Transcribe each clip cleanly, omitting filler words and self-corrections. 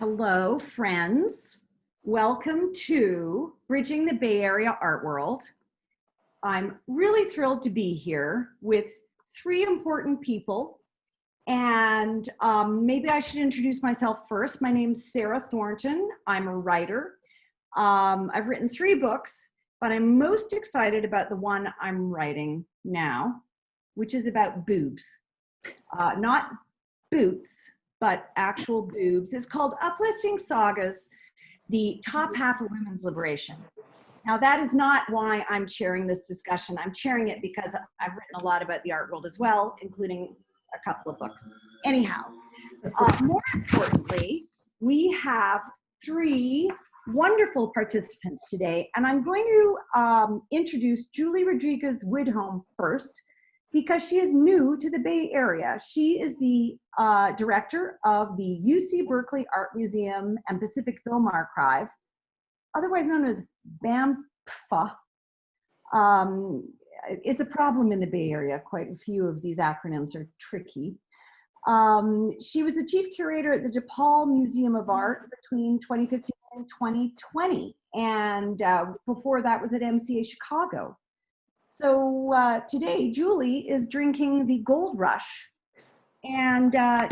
Hello, friends. Welcome to Bridging the Bay Area Art World. I'm really thrilled to be here with three important people. And maybe I should introduce myself first. My name's Sarah Thornton. I'm a writer. I've written 3 books, but I'm most excited about the one I'm writing now, which is about boobs. Not boots, but actual boobs. It's called Uplifting Sagas, the Top Half of Women's Liberation. Now, that is not why I'm chairing this discussion. I'm chairing it because I've written a lot about the art world as well, including a couple of books. Anyhow, more importantly, we have 3 wonderful participants today, and I'm going to introduce Julie Rodrigues Widholm first, because she is new to the Bay Area. She is the director of the UC Berkeley Art Museum and Pacific Film Archive, otherwise known as BAMPFA. It's a problem in the Bay Area. Quite a few of these acronyms are tricky. She was the chief curator at the DePaul Museum of Art between 2015 and 2020. And before that was at MCA Chicago. So today, Julie is drinking the Gold Rush, and oh,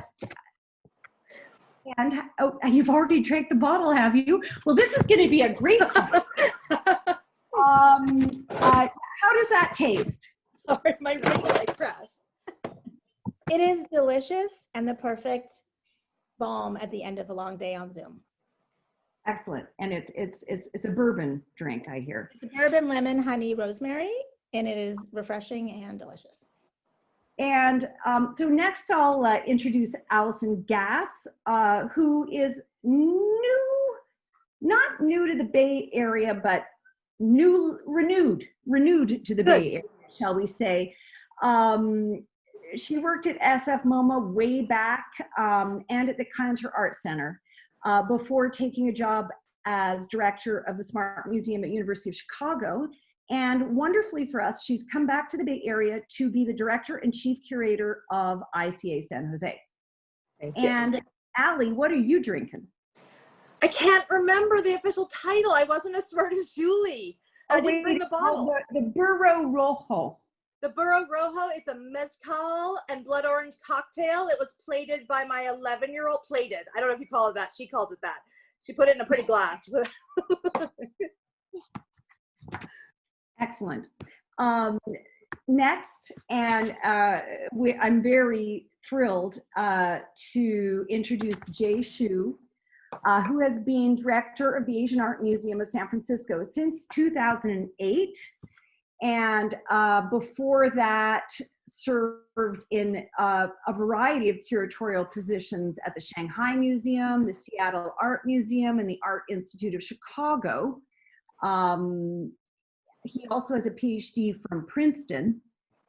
you've already drank the bottle, have you? Well, this is going to be a great time. How does that taste? Sorry, my ring light crashed. It is delicious and the perfect balm at the end of a long day on Zoom. Excellent, and it's a bourbon drink, I hear. It's a bourbon, lemon, honey, rosemary. And it is refreshing and delicious. And so next I'll introduce Alison Gass, who is not new to the Bay Area, but renewed to the Bay Area, shall we say. She worked at SF MoMA way back and at the Cantor Art Center before taking a job as director of the Smart Museum at University of Chicago. And wonderfully for us, she's come back to the Bay Area to be the director and chief curator of ICA San Jose. Thank you. And Allie, what are you drinking? I can't remember the official title. I wasn't as smart as Julie. I didn't bring the bottle. The Burro Rojo. The Burro Rojo, it's a mezcal and blood orange cocktail. It was plated by my 11-year-old, plated. I don't know if you call it that. She called it that. She put it in a pretty glass. Excellent. Next, and I'm very thrilled to introduce Jay Xu, who has been director of the Asian Art Museum of San Francisco since 2008. And before that, served in a variety of curatorial positions at the Shanghai Museum, the Seattle Art Museum, and the Art Institute of Chicago. He also has a PhD from Princeton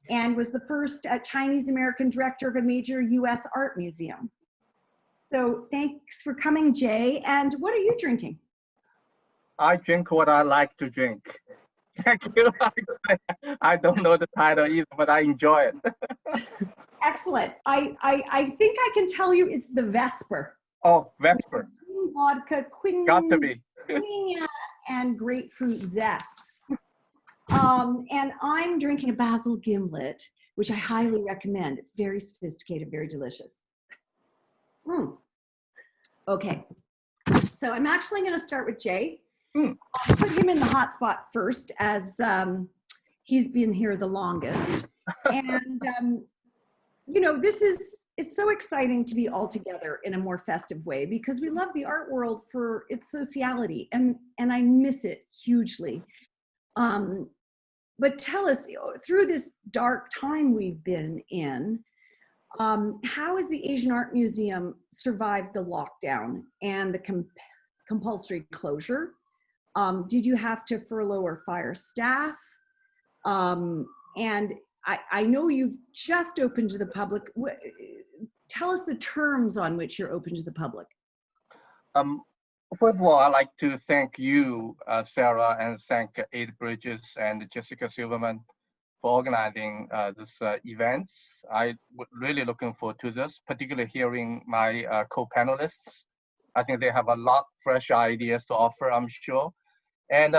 and was the first Chinese American director of a major US art museum. So thanks for coming, Jay. And what are you drinking? I drink what I like to drink. Thank you. I don't know the title either, but I enjoy it. Excellent. I think I can tell you it's the Vesper. Oh, Vesper. Vodka, Got to be. quinoa, and grapefruit zest. And I'm drinking a basil gimlet, which I highly recommend. It's very sophisticated, very delicious. Okay, so I'm actually going to start with Jay. I'll put him in the hot spot first, as he's been here the longest. And you know, it's so exciting to be all together in a more festive way, because we love the art world for its sociality, and I miss it hugely. But tell us, through this dark time we've been in, how has the Asian Art Museum survived the lockdown and the compulsory closure? Did you have to furlough or fire staff? And I know you've just opened to the public. Tell us the terms on which you're open to the public. First of all, I'd like to thank you, Sarah, and thank Ada Bridges and Jessica Silverman for organizing this event. I was really looking forward to this, particularly hearing my co-panelists I think they have a lot fresh ideas to offer, I'm sure. And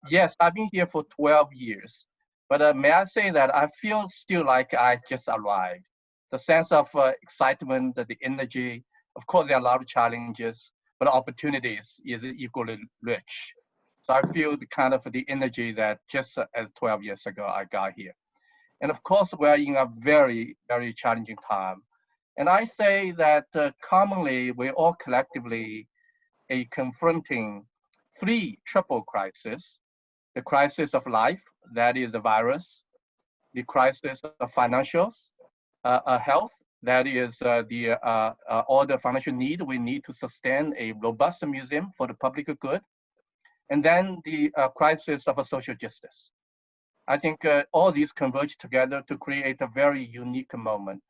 yes, I've been here for 12 years, but may I say that I feel still like I just arrived. The sense of excitement, the energy, of course, there are a lot of challenges, but opportunities is equally rich. So I feel the kind of the energy that just as 12 years ago I got here. And of course, we're in a very, very challenging time. And I say that commonly, we all collectively are confronting three triple crises: the crisis of life, that is the virus; the crisis of financials, health, that is all the financial need we need to sustain a robust museum for the public good; and then the crisis of social justice. I think all these converge together to create a very unique moment.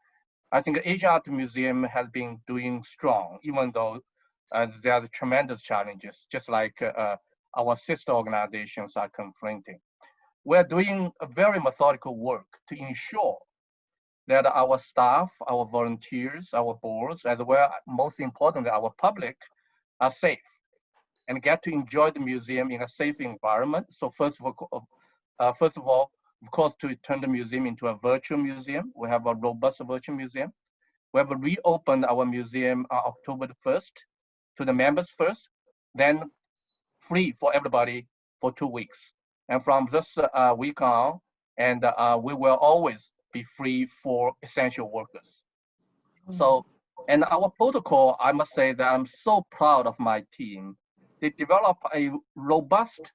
I think Asian Art Museum has been doing strong, even though there are tremendous challenges, just like our sister organizations are confronting. We're doing a very methodical work to ensure that our staff, our volunteers, our boards, as well, most importantly, our public, are safe and get to enjoy the museum in a safe environment. So first of all, of course, to turn the museum into a virtual museum. We have a robust virtual museum. We have reopened our museum on October the 1st to the members first, then free for everybody for 2 weeks. And from this week on, and we will always be free for essential workers. So, and our protocol, I must say that I'm so proud of my team. They developed a robust,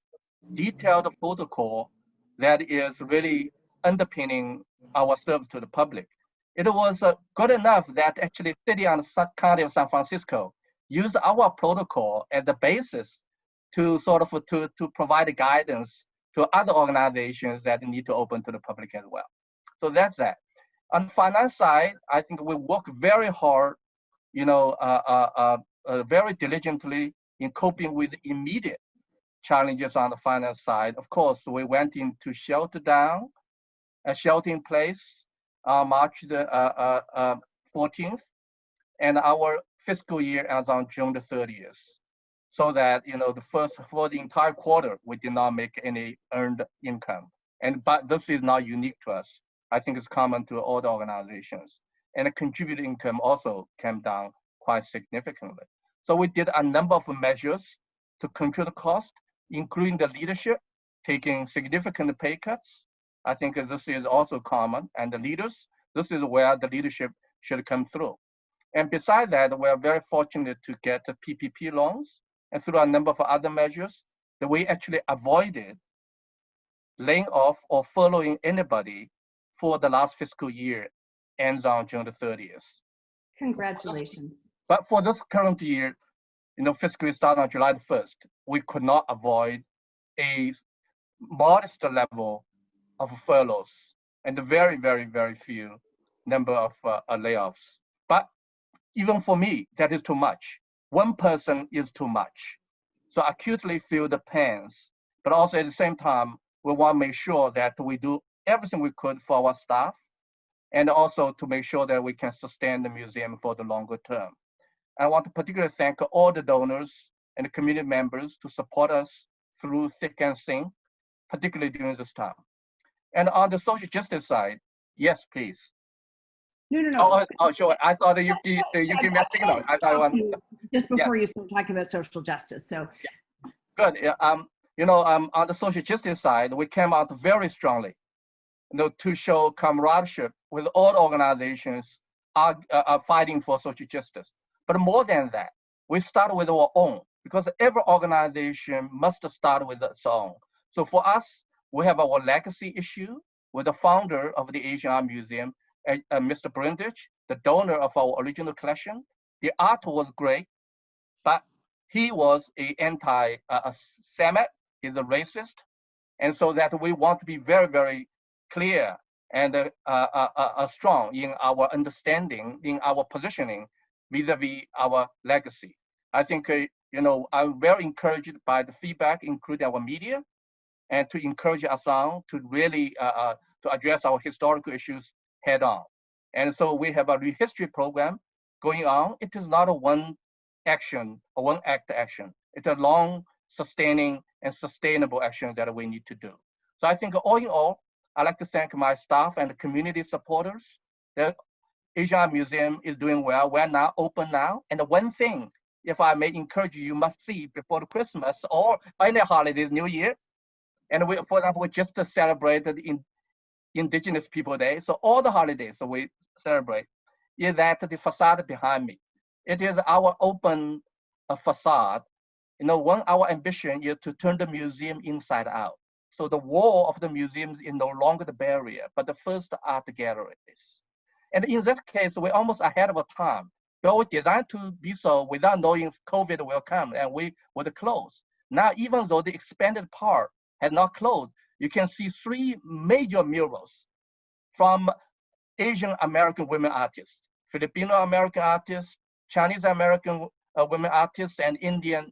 detailed protocol that is really underpinning our service to the public. It was good enough that actually City and County of San Francisco used our protocol as the basis to sort of to provide guidance to other organizations that need to open to the public as well. So that's that. On the finance side, I think we work very hard, very diligently in coping with immediate challenges on the finance side. Of course, we went into shelter in place March the 14th, and our fiscal year ends on June the 30th. So that for the entire quarter, we did not make any earned income. But this is not unique to us. I think it's common to all the organizations. And the contributed income also came down quite significantly. So we did a number of measures to control the cost, including the leadership taking significant pay cuts. I think this is also common. And the leaders, this is where the leadership should come through. And besides that, we are very fortunate to get the PPP loans, and through a number of other measures that we actually avoided laying off or furloughing anybody for the last fiscal year ends on June the 30th. Congratulations. But for this current year, fiscal year starting on July the 1st, we could not avoid a modest level of furloughs and a very, very, very few number of layoffs. But even for me, that is too much. One person is too much. So I acutely feel the pains, but also at the same time, we want to make sure that we do everything we could for our staff, and also to make sure that we can sustain the museum for the longer term. I want to particularly thank all the donors and the community members to support us through thick and thin, particularly during this time. And on the social justice side, yes, please. No. Oh, sure. I thought you give me a signal. I thought I want just before you start talking about social justice. So good. On the social justice side, we came out very strongly, to show camaraderie with all organizations are fighting for social justice. But more than that, we start with our own, because every organization must start with its own. So for us, we have our legacy issue with the founder of the Asian Art Museum, Mr. Brundage, the donor of our original collection. The art was great, but he was an anti-Semite, he's a racist. And so that we want to be very, very clear and strong in our understanding, in our positioning vis-a-vis our legacy. I think, I'm very encouraged by the feedback, including our media, and to encourage us on to really to address our historical issues head on. And so we have a rehistory program going on. It is not a one action or one act action. It's a long, sustaining, and sustainable action that we need to do. So I think all in all, I'd like to thank my staff and the community supporters. The Asian Art Museum is doing well. We're now open now. And the one thing, if I may encourage you, you must see before the Christmas or any holidays, New Year. And we, for example, we just celebrated Indigenous People Day. So all the holidays we celebrate is that the facade behind me. It is our open facade. You know, our ambition is to turn the museum inside out. So the wall of the museums is no longer the barrier, but the first art galleries. And in that case, we're almost ahead of our time. We were designed to be so without knowing COVID will come, and we would close. Now, even though the expanded part had not closed, you can see 3 major murals from Asian American women artists, Filipino American artists, Chinese American women artists, and Indian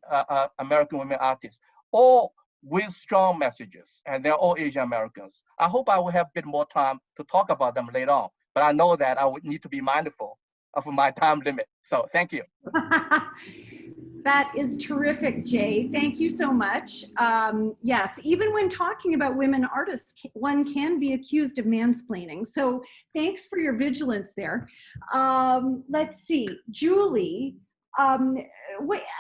American women artists, all with strong messages, and they're all Asian Americans. I hope I will have a bit more time to talk about them later on, but I know that I would need to be mindful of my time limit. So thank you. That is terrific, Jay. Thank you so much. Yes, even when talking about women artists, one can be accused of mansplaining. So thanks for your vigilance there. Let's see, Julie, in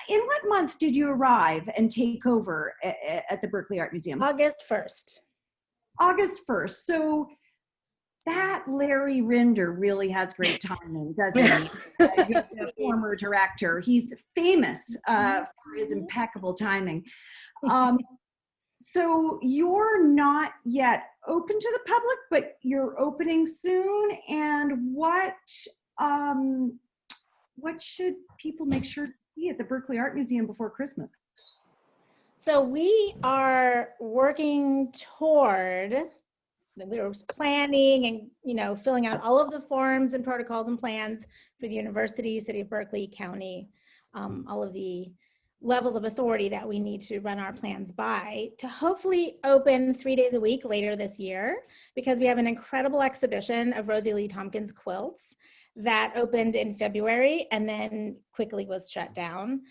what month did you arrive and take over at the Berkeley Art Museum? August 1st. August 1st. So that Larry Rinder really has great timing, doesn't he? He's a former director. He's famous for his impeccable timing. So you're not yet open to the public, but you're opening soon. And what should people make sure to see at the Berkeley Art Museum before Christmas? So we are working toward, we were planning and, you know, filling out all of the forms and protocols and plans for the university, city of Berkeley, county, all of the levels of authority that we need to run our plans by to hopefully open 3 days a week later this year, because we have an incredible exhibition of Rosie Lee Tompkins quilts that opened in February and then quickly was shut down.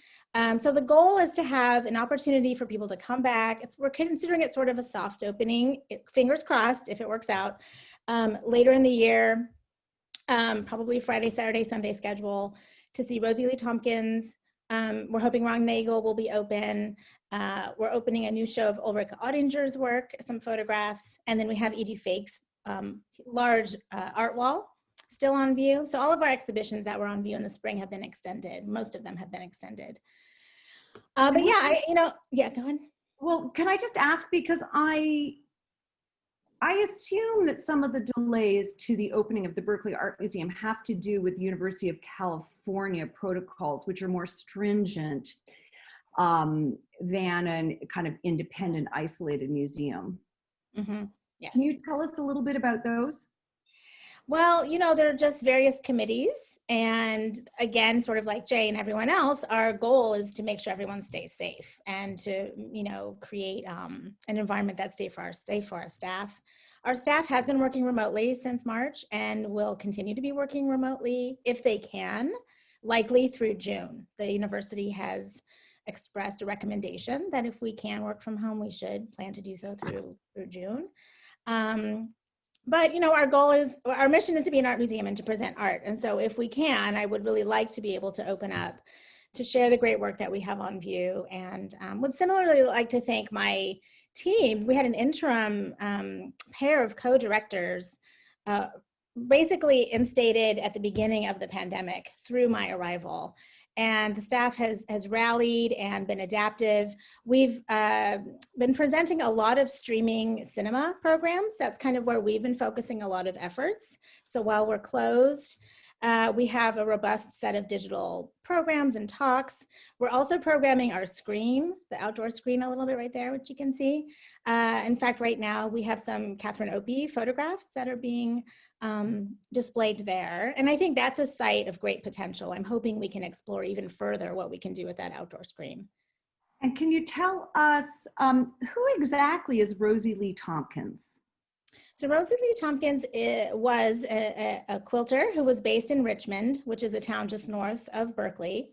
So the goal is to have an opportunity for people to come back. We're considering it sort of a soft opening, fingers crossed if it works out, later in the year, probably Friday, Saturday, Sunday schedule, to see Rosie Lee Tompkins. We're hoping Ron Nagel will be open. We're opening a new show of Ulrika Ottinger's work, some photographs, and then we have Edie Fake's large art wall still on view. So all of our exhibitions that were on view in the spring have been extended. Most of them have been extended. But yeah, yeah, go ahead. Well, can I just ask, because I assume that some of the delays to the opening of the Berkeley Art Museum have to do with the University of California protocols, which are more stringent than a kind of independent, isolated museum. Mm-hmm. Yes. Can you tell us a little bit about those? Well, there are just various committees, and again, sort of like Jay and everyone else, our goal is to make sure everyone stays safe and to, create an environment that's safe for our staff. Our staff has been working remotely since March and will continue to be working remotely if they can, likely through June. The university has expressed a recommendation that if we can work from home, we should plan to do so through June. But our mission is to be an art museum and to present art. And so if we can, I would really like to be able to open up to share the great work that we have on view, and would similarly like to thank my team. We had an interim pair of co-directors basically instated at the beginning of the pandemic through my arrival. And the staff has rallied and been adaptive. We've been presenting a lot of streaming cinema programs. That's kind of where we've been focusing a lot of efforts. So while we're closed, we have a robust set of digital programs and talks. We're also programming our screen, the outdoor screen a little bit right there, which you can see. In fact, right now we have some Catherine Opie photographs that are being displayed there. And I think that's a site of great potential. I'm hoping we can explore even further what we can do with that outdoor screen. And can you tell us who exactly is Rosie Lee Tompkins? So Rosie Lee Tompkins was a quilter who was based in Richmond, which is a town just north of Berkeley.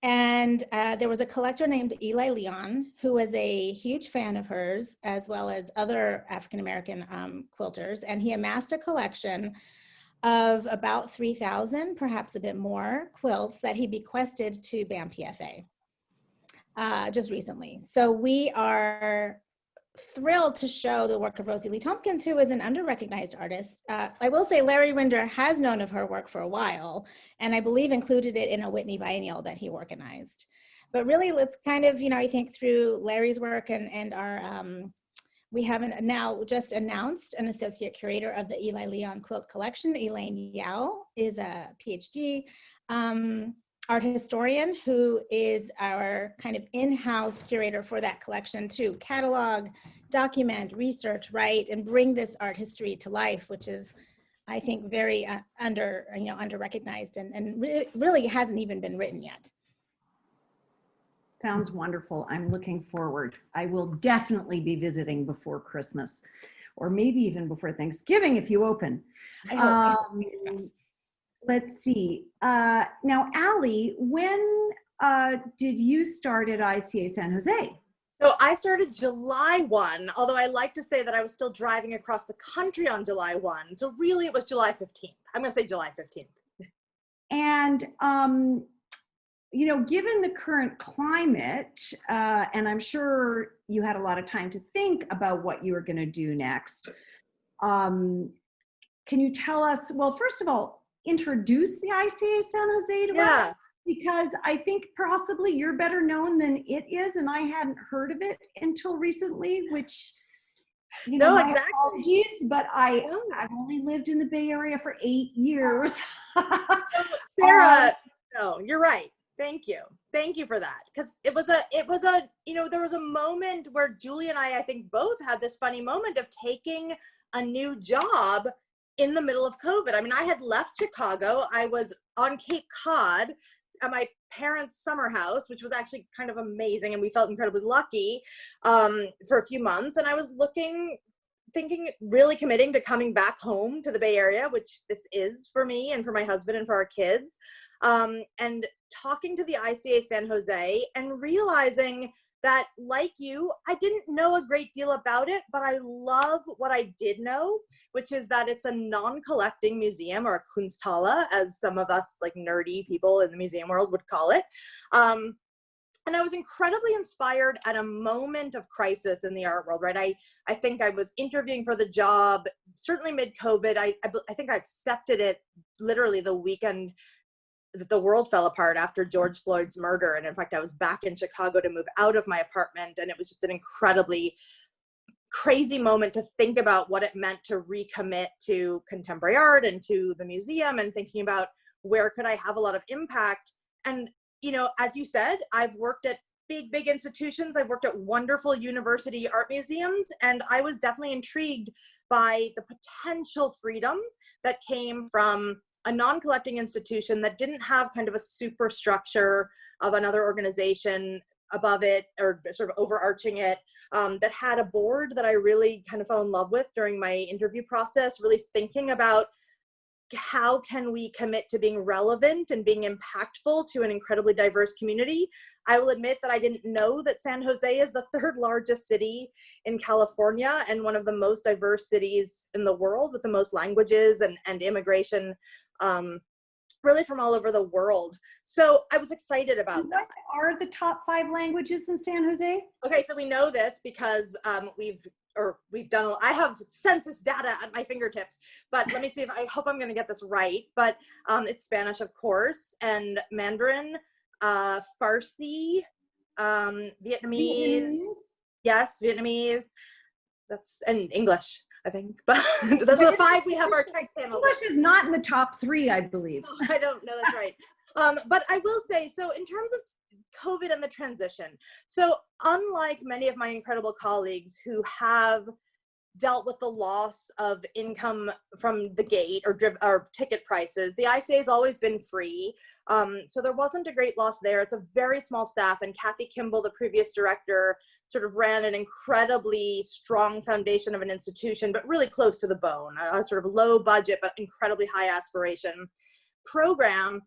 And there was a collector named Eli Leon, who was a huge fan of hers, as well as other African-American quilters. And he amassed a collection of about 3,000, perhaps a bit more, quilts that he bequested to BAM PFA just recently. So we are thrilled to show the work of Rosie Lee Tompkins, who is an under-recognized artist. I will say Larry Rinder has known of her work for a while, and I believe included it in a Whitney biennial that he organized. But really, let's kind of, I think through Larry's work and our, we have now just announced an associate curator of the Eli Leon Quilt Collection. Elaine Yao is a PhD art historian who is our kind of in-house curator for that collection to catalog, document, research, write, and bring this art history to life, which is, I think, very under-recognized and really hasn't even been written yet. Sounds wonderful. I'm looking forward. I will definitely be visiting before Christmas, or maybe even before Thanksgiving if you open. Let's see. Now, Allie, when did you start at ICA San Jose? So I started July 1, although I like to say that I was still driving across the country on July 1. So really it was July 15th. I'm going to say July 15th. And, given the current climate, and I'm sure you had a lot of time to think about what you were going to do next, can you tell us, well, first of all, introduce the ICA San Jose to us? Because I think possibly you're better known than it is, and I hadn't heard of it until recently, which, my apologies, but I've only lived in the Bay Area for 8 years. Sarah, no, you're right. Thank you. Thank you for that. Because there was a moment where Julie and I think both had this funny moment of taking a new job in the middle of COVID. I mean, I had left Chicago. I was on Cape Cod at my parents' summer house, which was actually kind of amazing. And we felt incredibly lucky for a few months. And I was thinking, really committing to coming back home to the Bay Area, which this is for me and for my husband and for our kids. And talking to the ICA San Jose and realizing that, like you, I didn't know a great deal about it, but I love what I did know, which is that it's a non-collecting museum, or a Kunsthalle, as some of us like nerdy people in the museum world would call it. And I was incredibly inspired at a moment of crisis in the art world, right? I think I was interviewing for the job, certainly mid-COVID. I think I accepted it literally the weekend that the world fell apart after George Floyd's murder. And in fact, I was back in Chicago to move out of my apartment. And it was just an incredibly crazy moment to think about what it meant to recommit to contemporary art and to the museum, and thinking about where could I have a lot of impact. And, as you said, I've worked at big institutions. I've worked at wonderful university art museums, and I was definitely intrigued by the potential freedom that came from a non-collecting institution that didn't have kind of a superstructure of another organization above it or sort of overarching it, that had a board that I really kind of fell in love with during my interview process, really thinking about how can we commit to being relevant and being impactful to an incredibly diverse community. I will admit that I didn't know that San Jose is the third largest city in California and one of the most diverse cities in the world, with the most languages and immigration really from all over the world. So I was excited about that. What are the top 5 languages in San Jose? Okay, so we know this because we've done, I have census data at my fingertips, but let me see I hope I'm going to get this right. But it's Spanish, of course, and Mandarin, Farsi, Vietnamese. Yes, Vietnamese. And English, I think. But those are the 5 we have our text panel. English is not in the top 3, I believe. Oh, I don't know, that's right. But I will say, so in terms of COVID and the transition, so unlike many of my incredible colleagues who have dealt with the loss of income from the gate or ticket prices, the ICA has always been free. So there wasn't a great loss there. It's a very small staff, and Kathy Kimball, the previous director, sort of ran an incredibly strong foundation of an institution, but really close to the bone, a sort of low budget, but incredibly high aspiration program.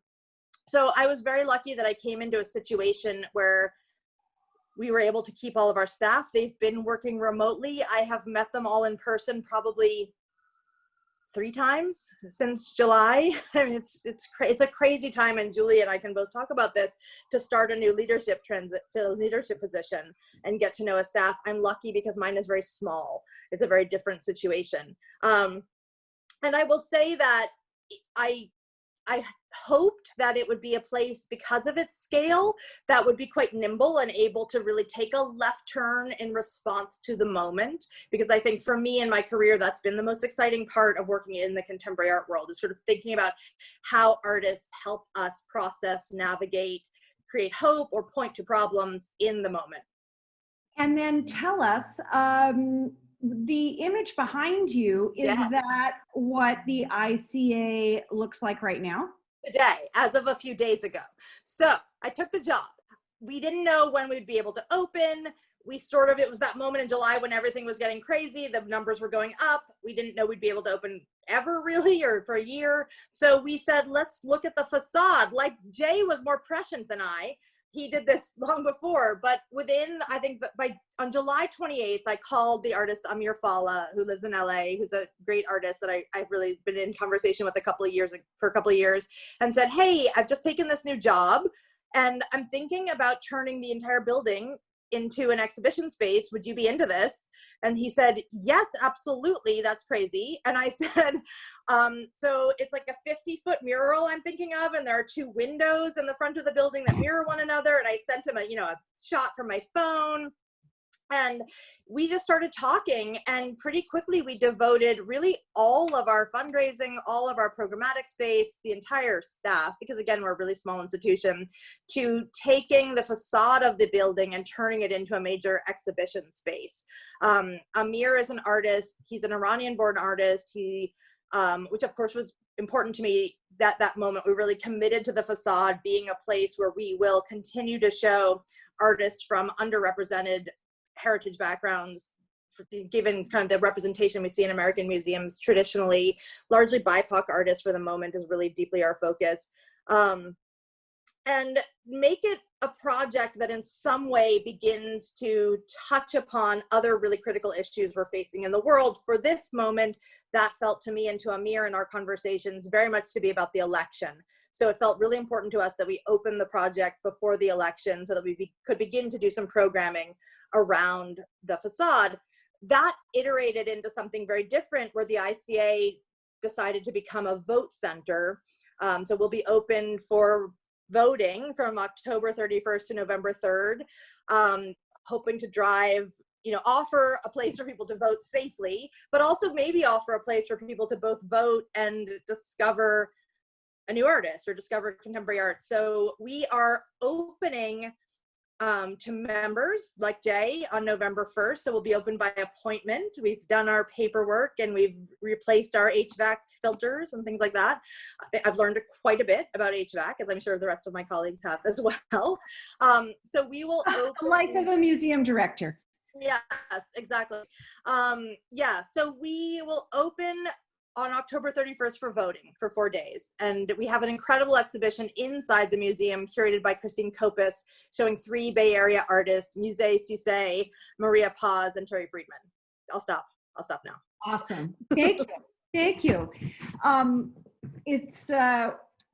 So I was very lucky that I came into a situation where we were able to keep all of our staff. They've been working remotely. I have met them all in person probably 3 times since July. I mean, it's a crazy time, and Julie and I can both talk about this, to start a new leadership position and get to know a staff. I'm lucky because mine is very small. It's a very different situation. And I will say that I hoped that it would be a place, because of its scale, that would be quite nimble and able to really take a left turn in response to the moment. Because I think for me in my career, that's been the most exciting part of working in the contemporary art world, is sort of thinking about how artists help us process, navigate, create hope, or point to problems in the moment. And then tell us, the image behind you, is Yes. that what the ICA looks like right now? Today, as of a few days ago. So I took the job. We didn't know when we'd be able to open. It was that moment in July when everything was getting crazy. The numbers were going up. We didn't know we'd be able to open ever, really, or for a year. So we said, let's look at the facade. Like, Jay was more prescient than I. He did this long before, but I think on July 28th, I called the artist Amir Falla, who lives in LA, who's a great artist that I've really been in conversation with for a couple of years, and said, hey, I've just taken this new job, and I'm thinking about turning the entire building into an exhibition space. Would you be into this? And he said, yes, absolutely. That's crazy. And I said, so it's like a 50-foot mural I'm thinking of, and there are 2 windows in the front of the building that mirror one another. And I sent him a shot from my phone. And we just started talking, and pretty quickly we devoted really all of our fundraising, all of our programmatic space, the entire staff, because again, we're a really small institution, to taking the facade of the building and turning it into a major exhibition space. Amir is an artist. He's an Iranian-born artist. Which of course was important to me at that moment. We really committed to the facade being a place where we will continue to show artists from underrepresented heritage backgrounds, given kind of the representation we see in American museums traditionally. Largely BIPOC artists for the moment is really deeply our focus. And make it a project that in some way begins to touch upon other really critical issues we're facing in the world. For this moment, that felt to me and to Amir in our conversations very much to be about the election. So it felt really important to us that we open the project before the election so that we could begin to do some programming around the facade. That iterated into something very different, where the ICA decided to become a vote center. So we'll be open for voting from October 31st to November 3rd, hoping to offer a place for people to vote safely, but also maybe offer a place for people to both vote and discover a new artist or discover contemporary art. So we are opening to members like Jay on November 1st. So we'll be open by appointment. We've done our paperwork and we've replaced our HVAC filters and things like that. I've learned quite a bit about HVAC, as I'm sure the rest of my colleagues have as well. So we will open. The life of a museum director. Yes, exactly. So we will open on October 31st for voting for 4 days. And we have an incredible exhibition inside the museum curated by Christine Kopis, showing 3 Bay Area artists, Musée Cissé, Maria Paz, and Terry Friedman. I'll stop now. Awesome. Thank you. Thank you. It's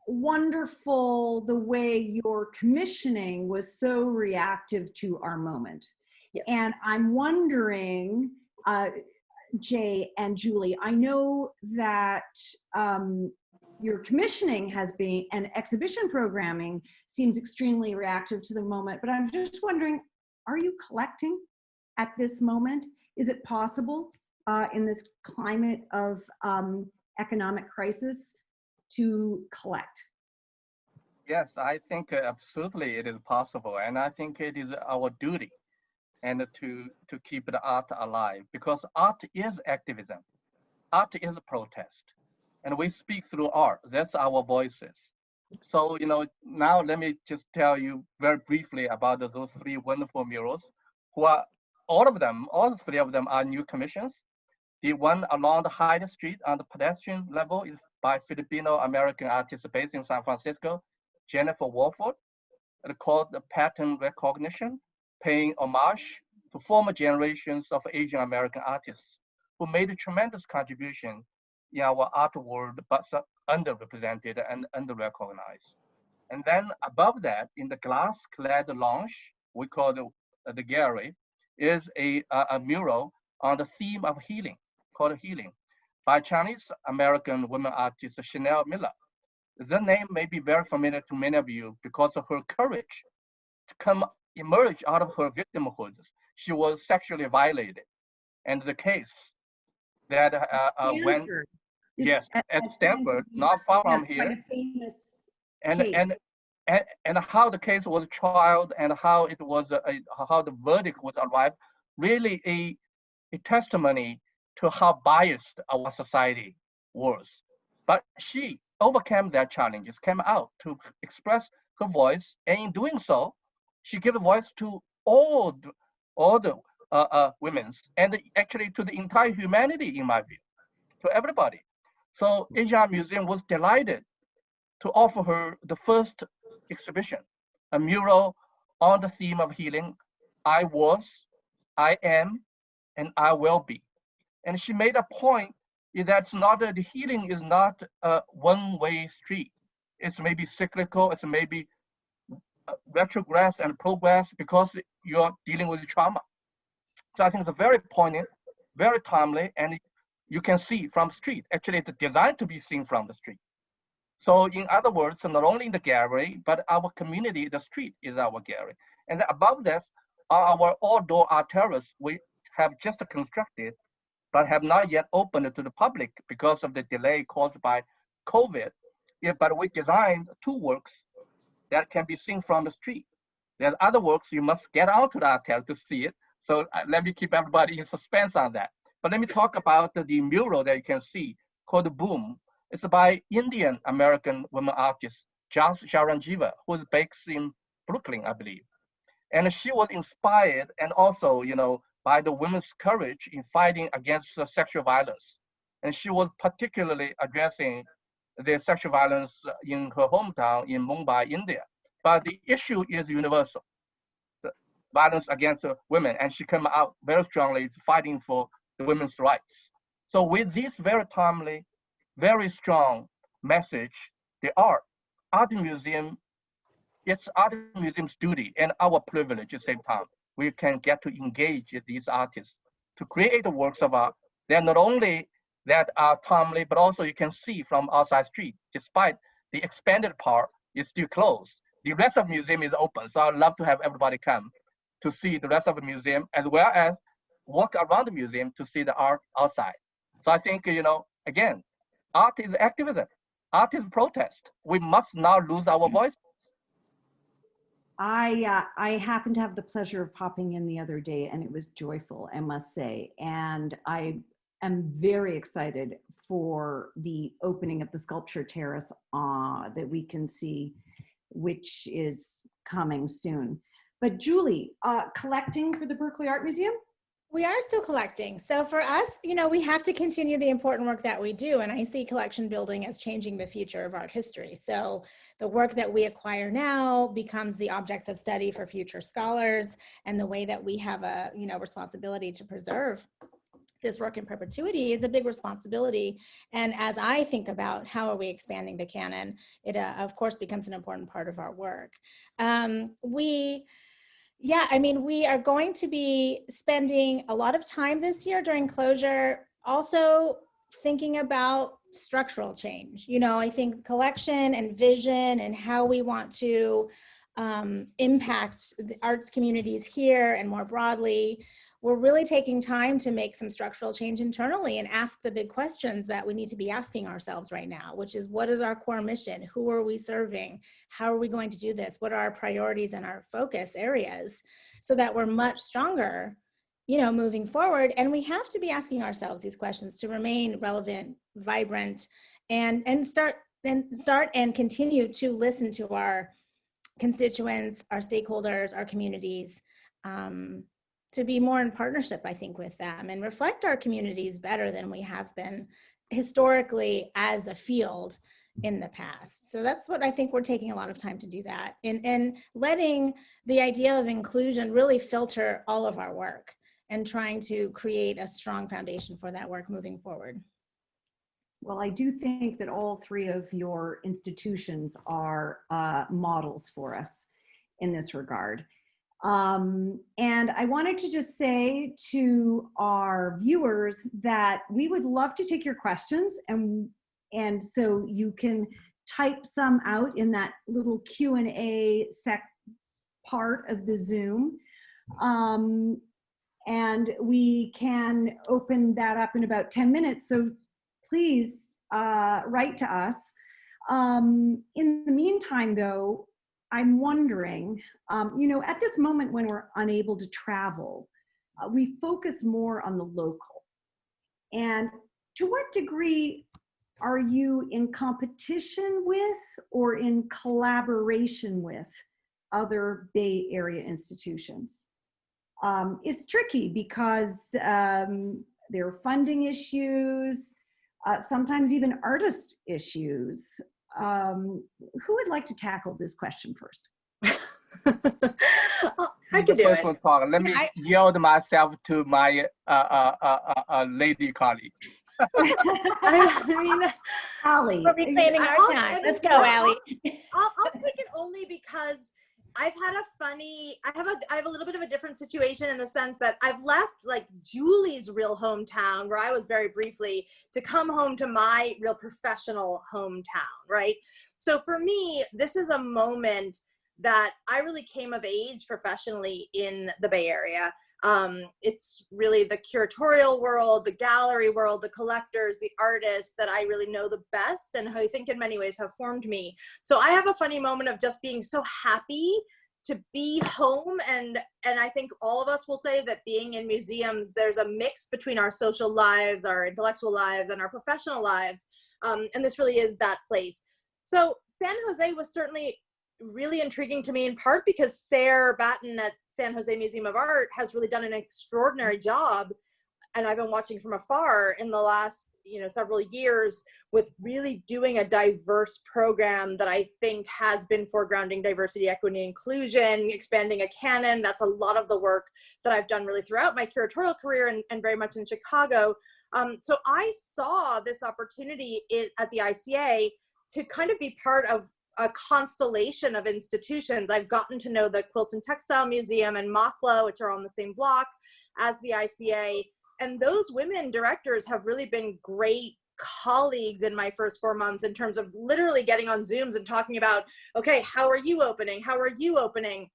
wonderful the way your commissioning was so reactive to our moment. Yes. And I'm wondering, Jay and Julie, I know that your commissioning has been, and exhibition programming seems extremely reactive to the moment, but I'm just wondering, are you collecting at this moment? Is it possible in this climate of economic crisis to collect? Yes, I think absolutely it is possible. And I think it is our duty and to keep the art alive, because art is activism. Art is a protest. And we speak through art. That's our voices. So, now let me just tell you very briefly about those 3 wonderful murals, all 3 of them are new commissions. The one along the Hyde Street on the pedestrian level is by Filipino-American artist based in San Francisco, Jennifer Walford, called the Pattern Recognition, paying homage to former generations of Asian American artists who made a tremendous contribution in our art world, but underrepresented and under-recognized. And then above that, in the glass-clad lounge, we call the gallery, is a mural on the theme of healing, called Healing, by Chinese-American woman artist Chanel Miller. The name may be very familiar to many of you because of her courage to emerge out of her victimhood. She was sexually violated. And the case that went, yes, at Stanford, not far from here. Quite a famous and, case. and how the case was tried and how it was, how the verdict was arrived, really a testimony to how biased our society was. But she overcame their challenges, came out to express her voice, and in doing so, she gave a voice to all the women, and actually to the entire humanity, in my view, to everybody. So Asian Museum was delighted to offer her the first exhibition, a mural on the theme of healing. I was, I am, and I will be. And she made a point that's not the healing is not a one-way street. It's maybe cyclical, it's maybe retrogress and progress because you're dealing with trauma. So I think it's a very poignant, very timely, and you can see from the street. Actually, it's designed to be seen from the street. So in other words, not only in the gallery, but our community, the street is our gallery. And above this are our outdoor art terrace we have just constructed, but have not yet opened to the public because of the delay caused by COVID. Yeah, but we designed two works that can be seen from the street. There's other works you must get out to the art terrace to see it. So let me keep everybody in suspense on that. But let me talk about the mural that you can see called Boom. It's by Indian American woman artist, Jas Sharanjiva, who is based in Brooklyn, I believe. And she was inspired and also, by the women's courage in fighting against sexual violence. And she was particularly addressing the sexual violence in her hometown in Mumbai, India. But the issue is universal, the violence against women. And she came out very strongly fighting for the women's rights. So with this very timely, very strong message, the art museum, it's art museum's duty and our privilege at the same time. We can get to engage these artists to create works of art that not only that are timely, but also you can see from outside street, despite the expanded part is still closed. The rest of the museum is open. So I'd love to have everybody come to see the rest of the museum, as well as walk around the museum to see the art outside. So I think, again, art is activism. Art is protest. We must not lose our voice. I happened to have the pleasure of popping in the other day, and it was joyful, I must say. And I am very excited for the opening of the sculpture terrace that we can see, which is coming soon. But Julie, collecting for the Berkeley Art Museum? We are still collecting. So for us, we have to continue the important work that we do. And I see collection building as changing the future of art history. So the work that we acquire now becomes the objects of study for future scholars, and the way that we have a, responsibility to preserve this work in perpetuity is a big responsibility. And as I think about how are we expanding the canon, it of course becomes an important part of our work. We are going to be spending a lot of time this year during closure also thinking about structural change. I think collection and vision and how we want to impact the arts communities here and more broadly. We're really taking time to make some structural change internally and ask the big questions that we need to be asking ourselves right now, which is, what is our core mission? Who are we serving? How are we going to do this? What are our priorities and our focus areas, so that we're much stronger, moving forward? And we have to be asking ourselves these questions to remain relevant, vibrant, and start and continue to listen to our constituents, our stakeholders, our communities, to be more in partnership, I think, with them, and reflect our communities better than we have been historically as a field, in the past. So that's what I think we're taking a lot of time to do that, and letting the idea of inclusion really filter all of our work and trying to create a strong foundation for that work moving forward. Well, I do think that all three of your institutions are models for us in this regard. And I wanted to just say to our viewers that we would love to take your questions, and so you can type some out in that little Q&A part of the Zoom. And we can open that up in about 10 minutes. So please write to us. In the meantime, though, I'm wondering, at this moment when we're unable to travel, we focus more on the local. And to what degree are you in competition with or in collaboration with other Bay Area institutions? It's tricky because there are funding issues, sometimes even artist issues. Who would like to tackle this question first? I can do it. Let me yield myself to my lady colleague. I mean, Allie. We're reclaiming our time. Let's go, Allie. I'll take it only because I've had I have a little bit of a different situation in the sense that I've left like Julie's real hometown, where I was very briefly, to come home to my real professional hometown, right? So for me, this is a moment that I really came of age professionally in the Bay Area. It's really the curatorial world, the gallery world, the collectors, the artists that I really know the best, and who I think in many ways have formed me. So I have a funny moment of just being so happy to be home, and I think all of us will say that being in museums, there's a mix between our social lives, our intellectual lives, and our professional lives, and this really is that place. So San Jose was certainly really intriguing to me, in part because Sarah Batten at San Jose Museum of Art has really done an extraordinary job, and I've been watching from afar in the last several years with really doing a diverse program that I think has been foregrounding diversity, equity, inclusion, expanding a canon. That's a lot of the work that I've done really throughout my curatorial career, and very much in Chicago. So I saw this opportunity at the ICA to kind of be part of a constellation of institutions. I've gotten to know the Quilts and Textile Museum and MACLA, which are on the same block as the ICA. And those women directors have really been great colleagues in my first 4 months, in terms of literally getting on Zooms and talking about, okay, how are you opening? How are you opening?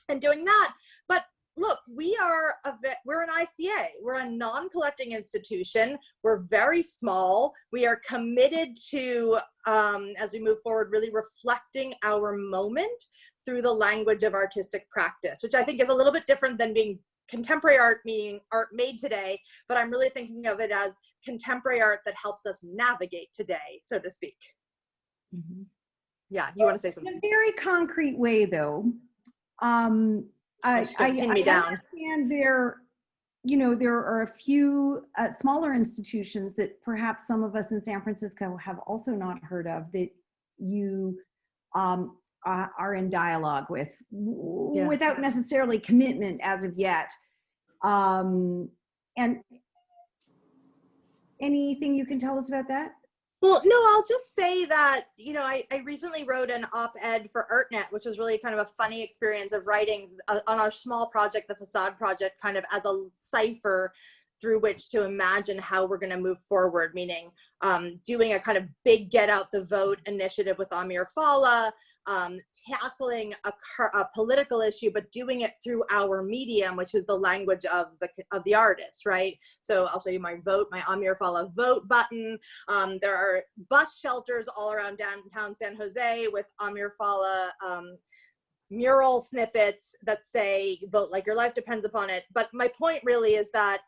And doing that. But look, we're an ICA. We're a non-collecting institution. We're very small. We are committed to, as we move forward, really reflecting our moment through the language of artistic practice, which I think is a little bit different than being contemporary art, meaning art made today, but I'm really thinking of it as contemporary art that helps us navigate today, so to speak. Mm-hmm. Yeah, you want to say something? In a very concrete way, though, I understand there are a few smaller institutions that perhaps some of us in San Francisco have also not heard of, that you are in dialogue with, without necessarily commitment as of yet. And anything you can tell us about that? Well, no, I'll just say that, I recently wrote an op-ed for ArtNet, which was really kind of a funny experience of writing on our small project, the Facade Project, kind of as a cipher through which to imagine how we're going to move forward, meaning doing a kind of big get out the vote initiative with Amir Fala, tackling a political issue, but doing it through our medium, which is the language of the artist, right? So I'll show you my Amir Fala vote button. There are bus shelters all around downtown San Jose with Amir Fala mural snippets that say, vote like your life depends upon it. But my point really is that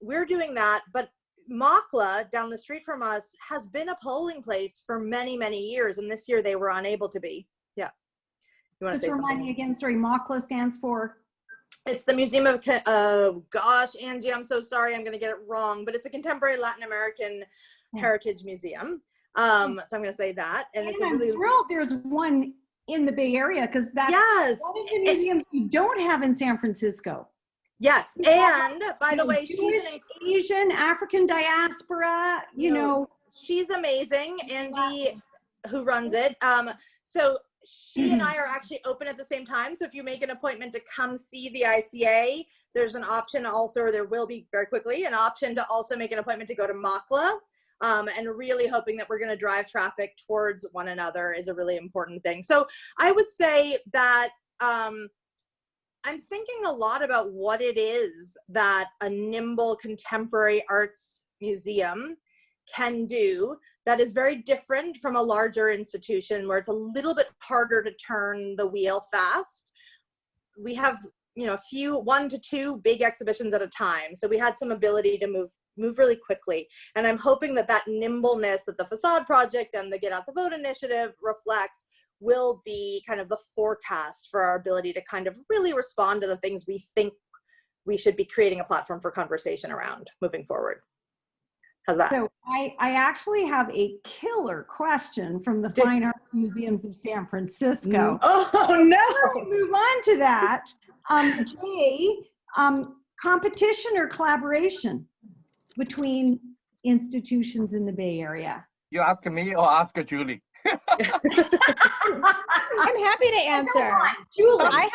we're doing that, but MACLA down the street from us has been a polling place for many, many years, and this year they were unable to be. Yeah. You want to say something? Just remind me again, sorry, MACLA stands for? It's the Museum of, gosh, Angie, I'm so sorry, I'm going to get it wrong, but it's a contemporary Latin American heritage museum. So I'm going to say that. And it's I'm really thrilled there's one in the Bay Area, because that's yes. one of the museums we don't have in San Francisco. Yes. And by the way, Jewish, Asian, African diaspora, you know. She's amazing, Angie, who runs it. So she and I are actually open at the same time. So if you make an appointment to come see the ICA, there's an option also, or there will be very quickly, an option to also make an appointment to go to MACLA. And really hoping that we're going to drive traffic towards one another is a really important thing. So I would say that I'm thinking a lot about what it is that a nimble contemporary arts museum can do that is very different from a larger institution where it's a little bit harder to turn the wheel fast. We have, you know, 1 to 2 big exhibitions at a time. So we had some ability to move really quickly. And I'm hoping that that nimbleness that the Facade Project and the Get Out the Vote initiative reflects will be kind of the forecast for our ability to kind of really respond to the things we think we should be creating a platform for conversation around moving forward. How's that? So I actually have a killer question from the Fine Arts Museums of San Francisco. Oh no! Before we move on to that, Jay, competition or collaboration between institutions in the Bay Area? You ask me or ask Julie? I'm happy to answer. Julie, I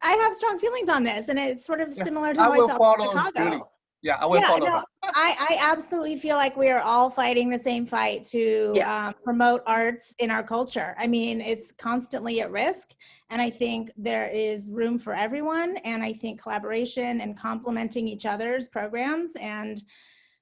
have strong feelings on this, and it's sort of similar to how I felt in Chicago. Julie. Yeah, I will follow that. I absolutely feel like we are all fighting the same fight to promote arts in our culture. I mean, it's constantly at risk, and I think there is room for everyone, and I think collaboration and complementing each other's programs and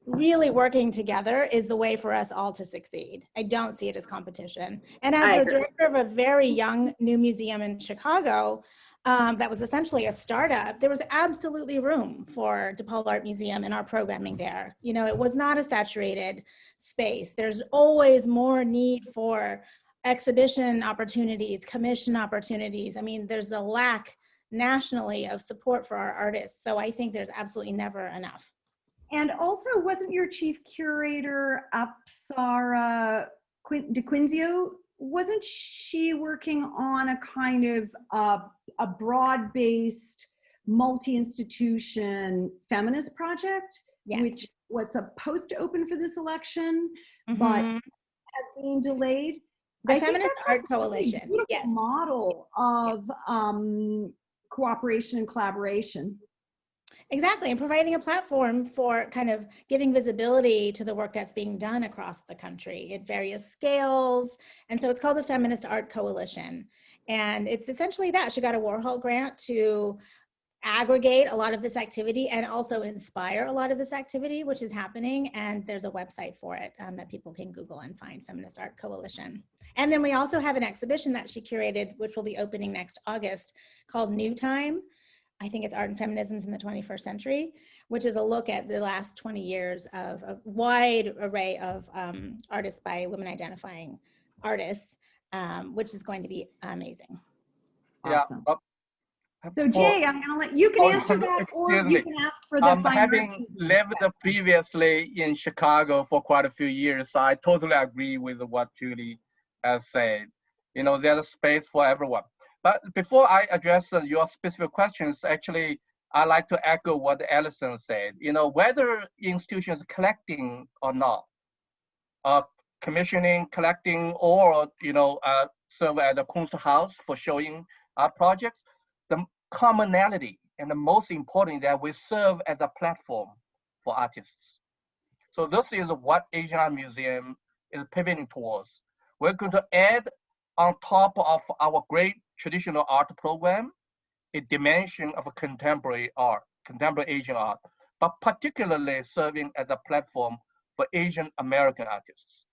really working together is the way for us all to succeed. I don't see it as competition. And as the director of a very young new museum in Chicago, that was essentially a startup, there was absolutely room for DePaul Art Museum and our programming there. You know, it was not a saturated space. There's always more need for exhibition opportunities, commission opportunities. I mean, there's a lack nationally of support for our artists. So I think there's absolutely never enough. And also, wasn't your chief curator, Sarah DeQuinzio, wasn't she working on a kind of a broad-based, multi-institution feminist project, which was supposed to open for this election, but has been delayed? The Feminist Art Coalition. A beautiful model of cooperation and collaboration. Exactly, and providing a platform for kind of giving visibility to the work that's being done across the country at various scales. And so it's called the Feminist Art Coalition. And it's essentially that. She got a Warhol grant to aggregate a lot of this activity and also inspire a lot of this activity, which is happening. And there's a website for it that people can Google and find, Feminist Art Coalition. And then we also have an exhibition that she curated, which will be opening next August, called New Time. I think it's Art and Feminisms in the 21st Century, which is a look at the last 20 years of a wide array of artists by women identifying artists, which is going to be amazing. Awesome. So Jay, I'm gonna let you can answer that, or you can ask for the Fine Arts. Having lived previously in Chicago for quite a few years, I totally agree with what Julie has said. You know, there's a space for everyone. But before I address your specific questions, actually, I like to echo what Alison said. You know, whether institutions collecting or not, commissioning, collecting, or, you know, serve as a Kunsthaus for showing our projects, the commonality and the most important that we serve as a platform for artists. So this is what Asian Art Museum is pivoting towards. We're going to add on top of our great traditional art program, a dimension of contemporary art, contemporary Asian art, but particularly serving as a platform for Asian American artists.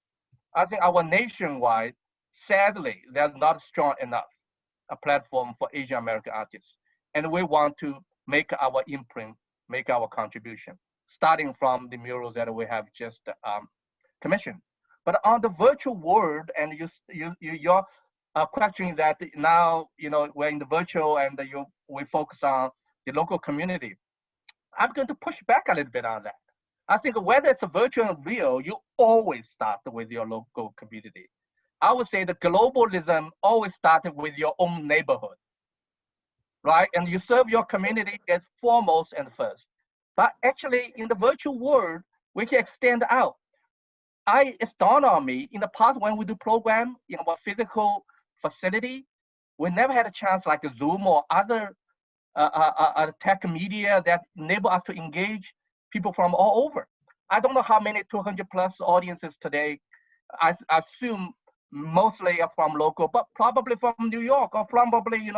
I think our nationwide, sadly, there's not strong enough a platform for Asian American artists. And we want to make our imprint, make our contribution, starting from the murals that we have just commissioned. But on the virtual world, and your question that now, you know, we're in the virtual and we focus on the local community. I'm going to push back a little bit on that. I think whether it's virtual or real, you always start with your local community. I would say the globalism always started with your own neighborhood, right? And you serve your community as foremost and first. But actually, in the virtual world, we can extend out. It's dawned on me in the past when we do program in our physical facility, we never had a chance like Zoom or other tech media that enable us to engage people from all over. I don't know how many 200 plus audiences today. I assume mostly are from local, but probably from New York or probably,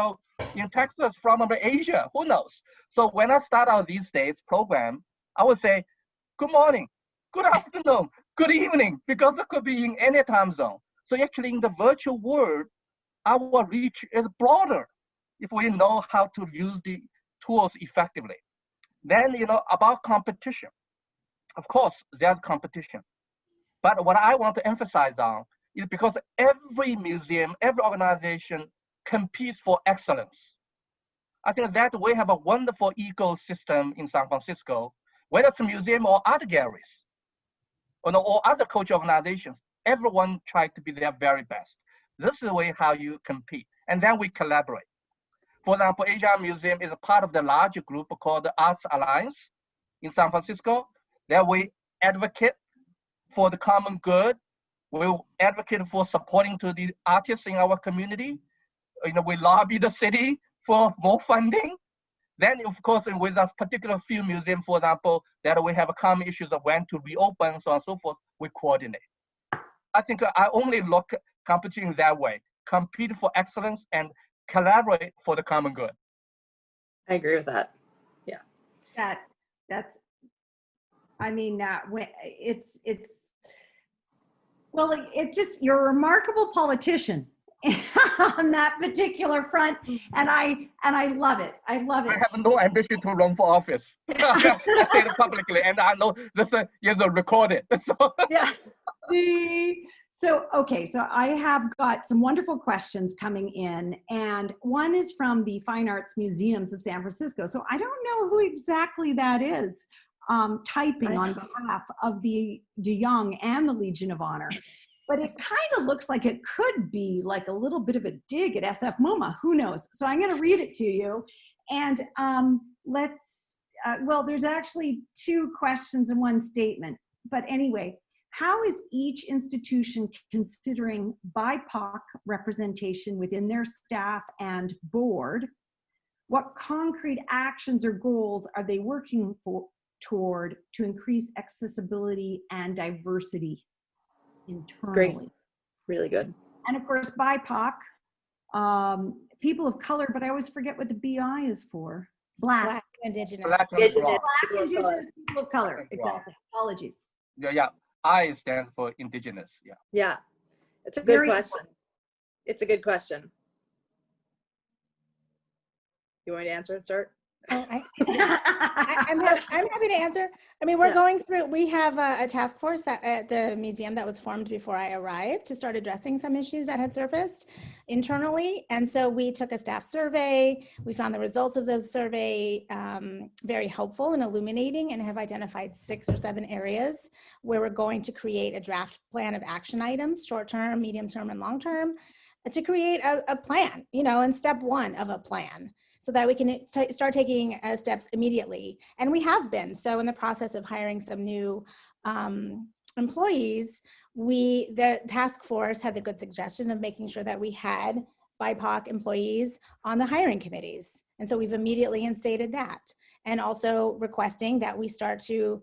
in Texas, from Asia, who knows? So when I start out these days program, I would say, good morning, good afternoon, good evening, because it could be in any time zone. So actually in the virtual world, our reach is broader if we know how to use the tools effectively. Then, about competition. Of course, there's competition. But what I want to emphasize on is because every museum, every organization competes for excellence. I think that we have a wonderful ecosystem in San Francisco, whether it's a museum or art galleries, or other cultural organizations, everyone tries to be their very best. This is the way how you compete. And then we collaborate. For example, Asian Museum is a part of the larger group called the Arts Alliance in San Francisco, that we advocate for the common good. We advocate for supporting to the artists in our community. We lobby the city for more funding. Then, of course, with us particular few museums, for example, that we have common issues of when to reopen, so on and so forth, we coordinate. I think I only look competition that way, compete for excellence and collaborate for the common good. I agree with that. Yeah. That's, I mean, it's just, you're a remarkable politician on that particular front, and I love it. I love it. I have no ambition to run for office. I say it publicly, and I know this is recorded. So. Yeah. So, okay, so I have got some wonderful questions coming in, and one is from the Fine Arts Museums of San Francisco. So I don't know who exactly that is typing on behalf of the De Young and the Legion of Honor, but it kind of looks like it could be like a little bit of a dig at SF MoMA, who knows? So I'm gonna read it to you, and well, there's actually two questions and one statement, but anyway, how is each institution considering BIPOC representation within their staff and board? What concrete actions or goals are they working toward to increase accessibility and diversity internally? Great. Really good. And of course, BIPOC, people of color, but I always forget what the BI is for. Black Indigenous. Black Indigenous people of color. Exactly. Apologies. Yeah. I stand for indigenous. Yeah. Yeah. It's a good question. It's a good question. You want me to answer it, sir? Oh, I'm happy to answer. I mean, we're going through, we have a task force at the museum that was formed before I arrived to start addressing some issues that had surfaced internally. And so we took a staff survey. We found the results of those survey very helpful and illuminating, and have identified 6 or 7 areas where we're going to create a draft plan of action items, short-term, medium-term, and long-term, to create a plan, and step 1 of a plan, so that we can start taking steps immediately. And we have been. So in the process of hiring some new employees, the task force had the good suggestion of making sure that we had BIPOC employees on the hiring committees. And so we've immediately instated that. And also requesting that we start to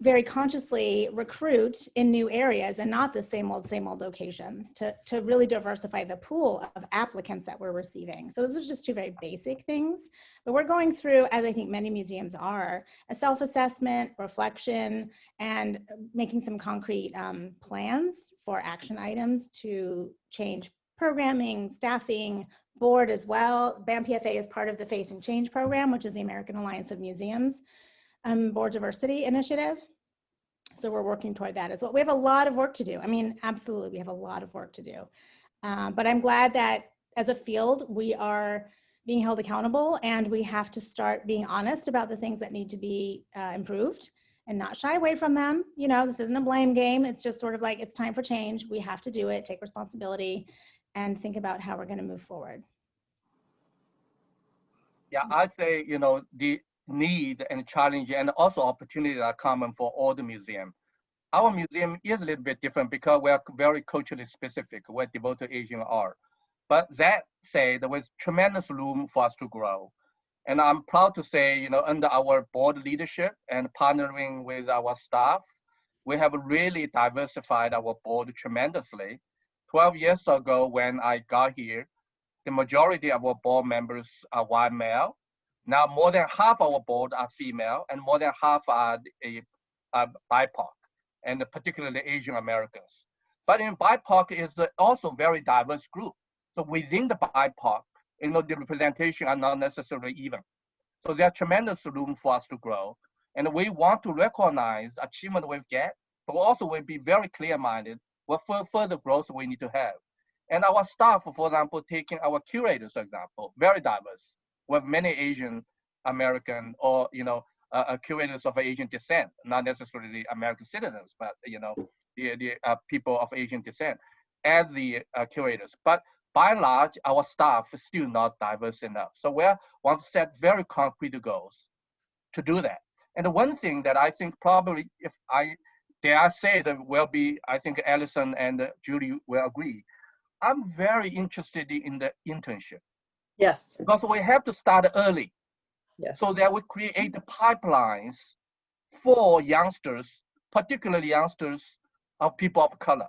very consciously recruit in new areas and not the same old locations, to really diversify the pool of applicants that we're receiving. So those are just 2 very basic things, but we're going through, as I think many museums are, a self-assessment, reflection, and making some concrete plans for action items to change programming, staffing, board as well. BAM-PFA is part of the Facing Change program, which is the American Alliance of Museums board diversity initiative. So we're working toward that as well. We have a lot of work to do. I mean, absolutely, we have a lot of work to do. But I'm glad that as a field, we are being held accountable, and we have to start being honest about the things that need to be improved, and not shy away from them. You know, this isn't a blame game. It's just sort of like, it's time for change. We have to do it, take responsibility, and think about how we're going to move forward. Yeah, I say, the need and challenge and also opportunity are common for all the museums. Our museum is a little bit different because we are very culturally specific. We're devoted to Asian art. But that said, there was tremendous room for us to grow. And I'm proud to say, under our board leadership and partnering with our staff, we have really diversified our board tremendously. 12 years ago, when I got here, the majority of our board members are white male. Now more than half our board are female, and more than half are BIPOC, and particularly Asian Americans. But in BIPOC is also a very diverse group. So within the BIPOC, the representation are not necessarily even. So there's tremendous room for us to grow. And we want to recognize achievement we get, but also we'll be very clear-minded what further growth we need to have. And our staff, for example, taking our curators, for example, very diverse. We have many Asian American or, curators of Asian descent, not necessarily American citizens, but, the people of Asian descent as the curators. But by and large, our staff is still not diverse enough. So we want to set very concrete goals to do that. And the one thing that I think probably, if I dare say that will be, I think Alison and Julie will agree, I'm very interested in the internship. Yes. Because we have to start early. Yes. So that we create the pipelines for youngsters, particularly youngsters of people of color.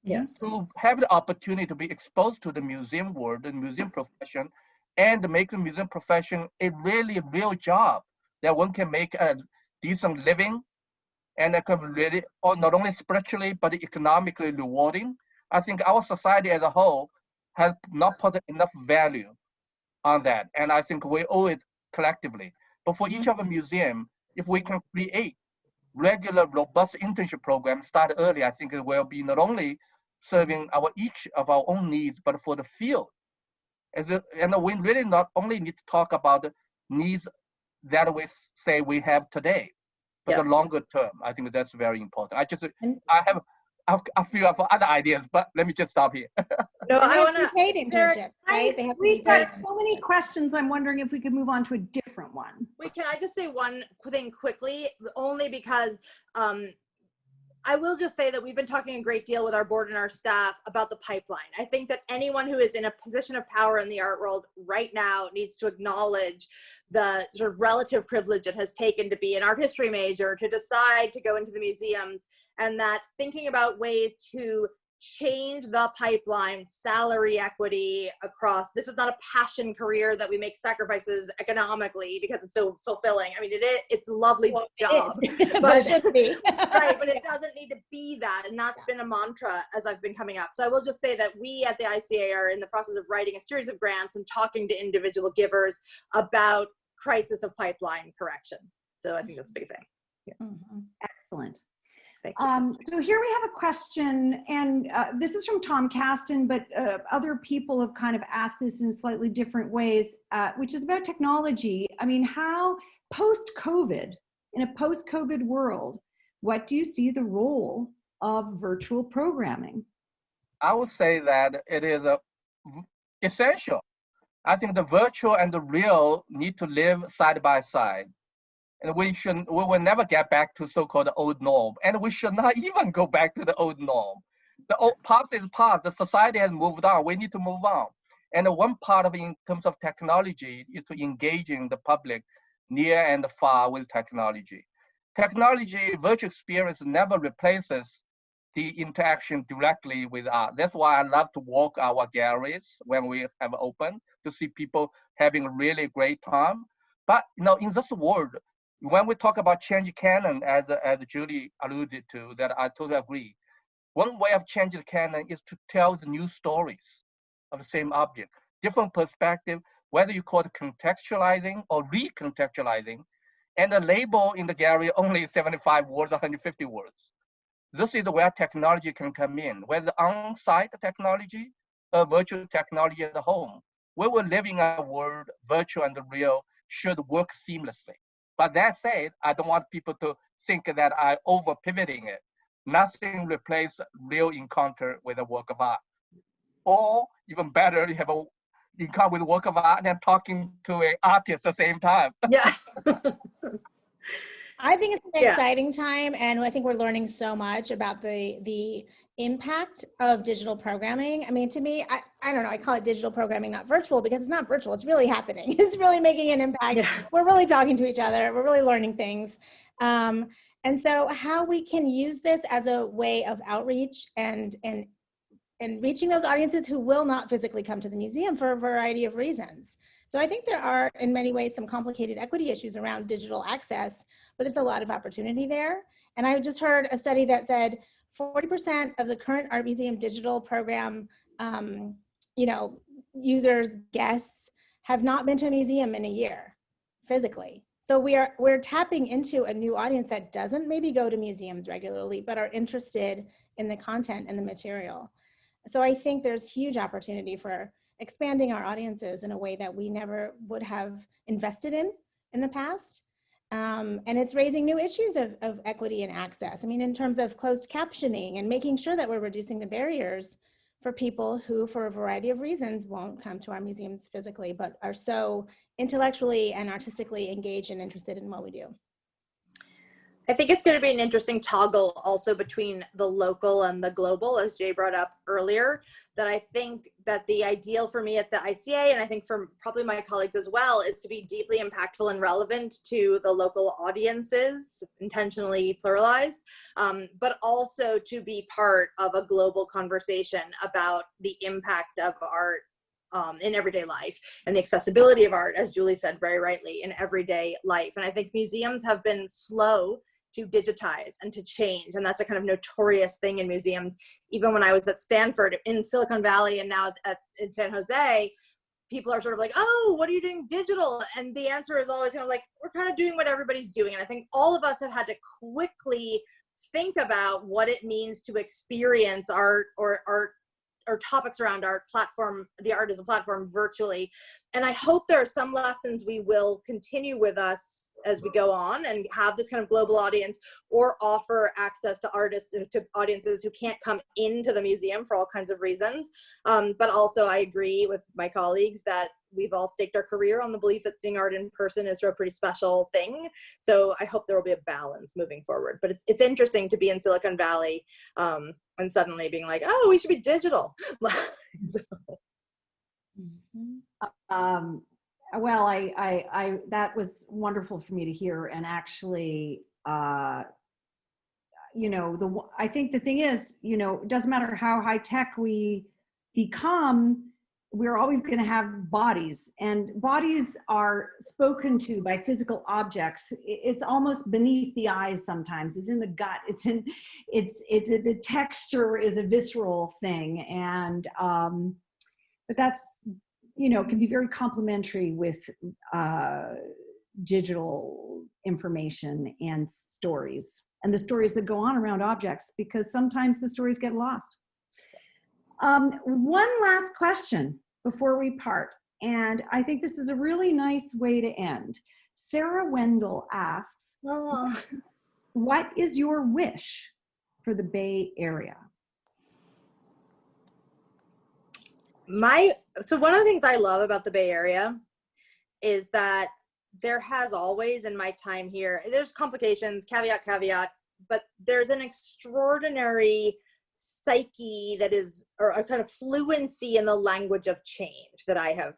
Yes. To have the opportunity to be exposed to the museum world, the museum profession, and make the museum profession a really real job that one can make a decent living and it can really, or not only spiritually, but economically rewarding. I think our society as a whole has not put enough value on that. And I think we owe it collectively. But for each of a museum, if we can create regular, robust internship programs, start early, I think it will be not only serving each of our own needs, but for the field. And we really not only need to talk about the needs that we say we have today, but the longer term. I think that's very important. I feel for other ideas, but let me just stop here. No, I want to paid internships, right? They have to We've be got paid. so many questions. I'm wondering if we could move on to a different one. Wait, can I just say one thing quickly? Only because I will just say that we've been talking a great deal with our board and our staff about the pipeline. I think that anyone who is in a position of power in the art world right now needs to acknowledge the sort of relative privilege it has taken to be an art history major, to decide to go into the museums, and that thinking about ways to change the pipeline, salary equity across, this is not a passion career that we make sacrifices economically because it's so fulfilling. I mean, it's a lovely job, but it should be. right, but it doesn't need to be that. And that's been a mantra as I've been coming up. So I will just say that we at the ICA are in the process of writing a series of grants and talking to individual givers about crisis of pipeline correction. So I think that's a big thing. Yeah. Excellent. Thank you. So here we have a question, and this is from Tom Caston, but other people have kind of asked this in slightly different ways, which is about technology. I mean, how post-COVID, in a post-COVID world, what do you see the role of virtual programming? I would say that it is essential. I think the virtual and the real need to live side by side. And we will never get back to so-called old norm. And we should not even go back to the old norm. The old past is past. The society has moved on. We need to move on. And one part of it in terms of technology is to engaging the public near and far with technology. Technology, virtual experience never replaces the interaction directly with art. That's why I love to walk our galleries when we have open to see people having a really great time. But in this world, when we talk about change canon, as Julie alluded to, that I totally agree. One way of changing the canon is to tell the new stories of the same object, different perspective, whether you call it contextualizing or recontextualizing, and the label in the gallery only 75 words, 150 words. This is where technology can come in, whether on-site technology or virtual technology at home. We will live in a world, virtual and real should work seamlessly. But that said, I don't want people to think that I over pivoting it. Nothing replaces real encounter with a work of art. Or even better, you have a encounter with a work of art and talking to an artist at the same time. Yeah. I think it's an Yeah. exciting time, and I think we're learning so much about the impact of digital programming. I mean, to me, I don't know, I call it digital programming, not virtual, because it's not virtual, it's really happening. It's really making an impact. Yeah. We're really talking to each other, we're really learning things. And so how we can use this as a way of outreach and reaching those audiences who will not physically come to the museum for a variety of reasons. So I think there are, in many ways, some complicated equity issues around digital access, but there's a lot of opportunity there. And I just heard a study that said 40% of the current art museum digital program, users, guests, have not been to a museum in a year, physically. So we're tapping into a new audience that doesn't maybe go to museums regularly, but are interested in the content and the material. So I think there's huge opportunity for expanding our audiences in a way that we never would have invested in the past. And it's raising new issues of equity and access. I mean, in terms of closed captioning and making sure that we're reducing the barriers for people who, for a variety of reasons, won't come to our museums physically, but are so intellectually and artistically engaged and interested in what we do. I think it's going to be an interesting toggle also between the local and the global, as Jay brought up earlier, that I think that the ideal for me at the ICA, and I think for probably my colleagues as well, is to be deeply impactful and relevant to the local audiences, intentionally pluralized, but also to be part of a global conversation about the impact of art in everyday life and the accessibility of art, as Julie said very rightly, in everyday life. And I think museums have been slow to digitize and to change. And that's a kind of notorious thing in museums. Even when I was at Stanford in Silicon Valley and now in San Jose, people are sort of like, oh, what are you doing digital? And the answer is always kind of like, we're kind of doing what everybody's doing. And I think all of us have had to quickly think about what it means to experience art or topics around art platform, the art as a platform virtually. And I hope there are some lessons we will continue with us as we go on and have this kind of global audience, or offer access to artists, to audiences who can't come into the museum for all kinds of reasons. But also I agree with my colleagues that we've all staked our career on the belief that seeing art in person is a pretty special thing. So I hope there will be a balance moving forward. But it's interesting to be in Silicon Valley and suddenly being like, oh, we should be digital. Well, I that was wonderful for me to hear. And actually, I think the thing is, it doesn't matter how high tech we become, we're always going to have bodies, and bodies are spoken to by physical objects. It's almost beneath the eyes sometimes. It's in the gut. The texture is a visceral thing, and but that's can be very complementary with digital information and stories, and the stories that go on around objects, because sometimes the stories get lost. One last question before we part, and I think this is a really nice way to end. Sarah Wendell asks, what is your wish for the Bay Area? So one of the things I love about the Bay Area is that there has always, in my time here, there's complications, caveat, but there's an extraordinary psyche that is, or a kind of fluency in the language of change that I have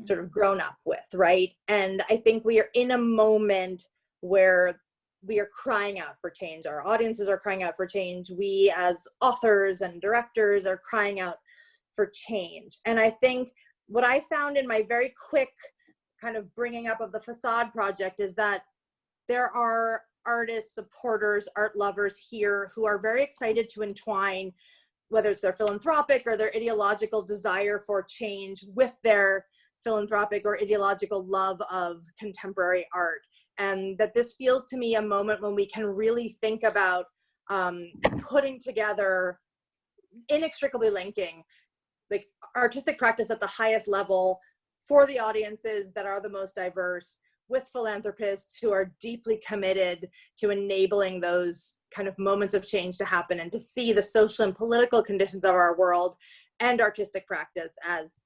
sort of grown up with, right? And I think we are in a moment where we are crying out for change. Our audiences are crying out for change. We as authors and directors are crying out for change. And I think what I found in my very quick kind of bringing up of the Facade project is that there are artists, supporters, art lovers here who are very excited to entwine, whether it's their philanthropic or their ideological desire for change, with their philanthropic or ideological love of contemporary art. And that this feels to me a moment when we can really think about putting together, inextricably linking, like artistic practice at the highest level for the audiences that are the most diverse, with philanthropists who are deeply committed to enabling those kind of moments of change to happen, and to see the social and political conditions of our world and artistic practice as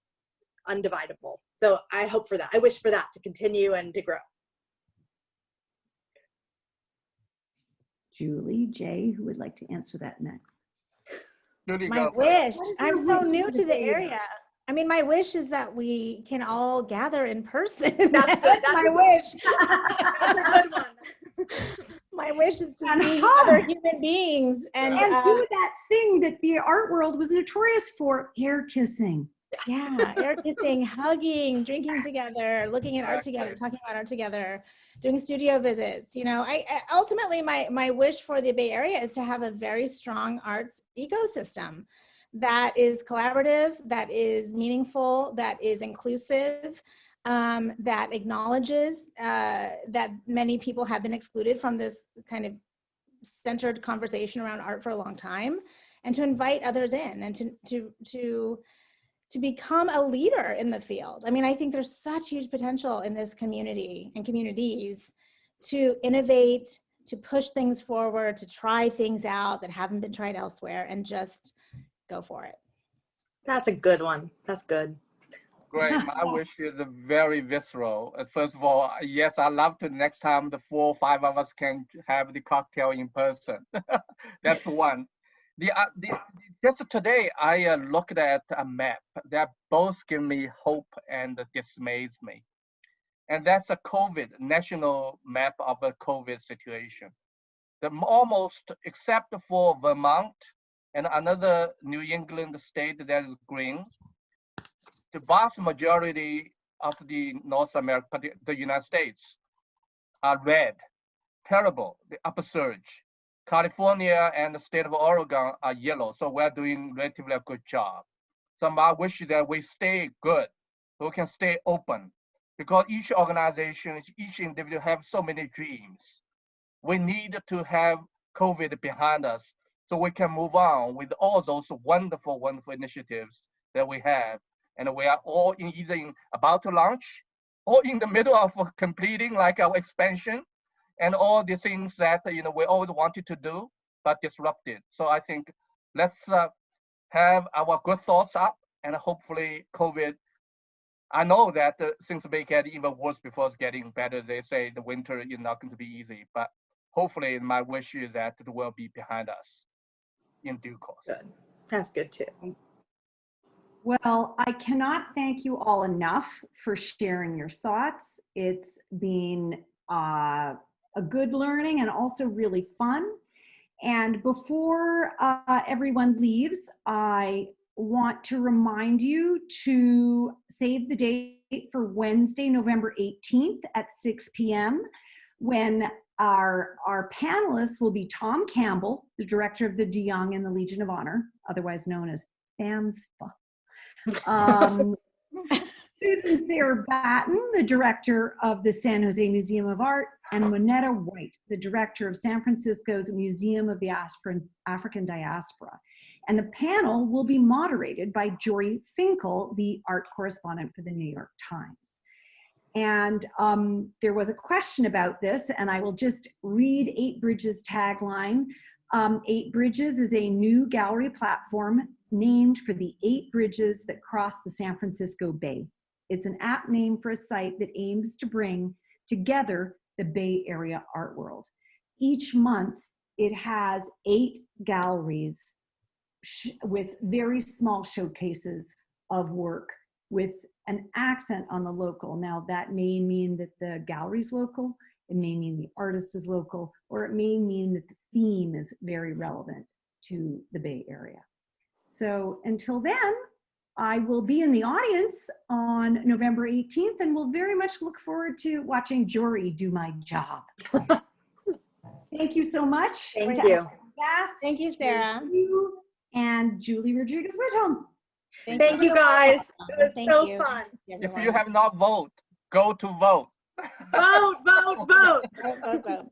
undividable. So I hope for that. I wish for that to continue and to grow. Julie, Jay, who would like to answer that next? Julie, My go. wish, What is I'm your so wish new for to the the Bay area. I mean, my wish is that we can all gather in person. That's good. That's my a- wish. That's a good one. My wish is to And see hug. other human beings and do that thing that the art world was notorious for, air kissing. yeah, air kissing, hugging, drinking together, looking at art together, Exactly. talking about art together, doing studio visits. You know, I ultimately my wish for the Bay Area is to have a very strong arts ecosystem that is collaborative, that is meaningful, that is inclusive, that acknowledges that many people have been excluded from this kind of centered conversation around art for a long time, and to invite others in, and to become a leader in the field. I mean, I think there's such huge potential in this community and communities to innovate, to push things forward, to try things out that haven't been tried elsewhere, and just go for it. That's a good one. That's good. Great. My wish is very visceral. First of all, yes, I love to next time the 4 or 5 of us can have the cocktail in person. That's one. Just today, I looked at a map that both give me hope and dismays me. And that's a COVID, national map of a COVID situation. Almost, except for Vermont and another New England state that is green, the vast majority of the North America, the United States, are red, terrible, the upsurge. California and the state of Oregon are yellow, so we're doing relatively a good job. So my wish is that we stay good, so we can stay open, because each organization, each individual have so many dreams. We need to have COVID behind us so we can move on with all those wonderful, wonderful initiatives that we have. And we are all either about to launch or in the middle of completing, like our expansion, and all the things that we always wanted to do but disrupted. So I think let's have our good thoughts up, and hopefully COVID. I know that things may get even worse before it's getting better. They say the winter is not going to be easy, but hopefully my wish is that it will be behind us in due course. Good. That's good too. Well, I cannot thank you all enough for sharing your thoughts. It's been a good learning and also really fun. And before everyone leaves, I want to remind you to save the date for Wednesday, November 18th at 6 p.m. when our panelists will be Tom Campbell, the director of the De Young and the Legion of Honor, otherwise known as FAMSPA. Susan Sarah Batten, the director of the San Jose Museum of Art, and Monetta White, the director of San Francisco's Museum of the African Diaspora. And the panel will be moderated by Jory Finkel, the art correspondent for the New York Times. And there was a question about this, and I will just read 8 Bridges' tagline. 8 Bridges is a new gallery platform named for the 8 bridges that cross the San Francisco Bay. It's an apt name for a site that aims to bring together the Bay Area art world. Each month, it has 8 galleries with very small showcases of work with an accent on the local. Now, that may mean that the gallery's local, it may mean the artist is local, or it may mean that the theme is very relevant to the Bay Area. So until then, I will be in the audience on November 18th, and we'll very much look forward to watching Jory do my job. Thank you so much. Thank to you. Alison Gass, Thank you, Sarah. you, and Julie Rodrigues Widholm. Thank you guys. It was Thank so you. fun. If you have not voted, go to vote. Vote, vote, vote. Vote.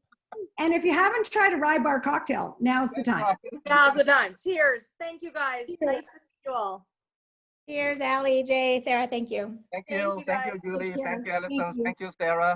And if you haven't tried a rye bar cocktail, now's the time. Now's the time. Cheers. Thank you guys. Cheers. Nice to see you all. Cheers, Allie, Jay, Sarah, thank you. Thank Thank you, you, thank guys. you, Julie. Take care. Thank you, Alison. Thank you. Thank you, Sarah.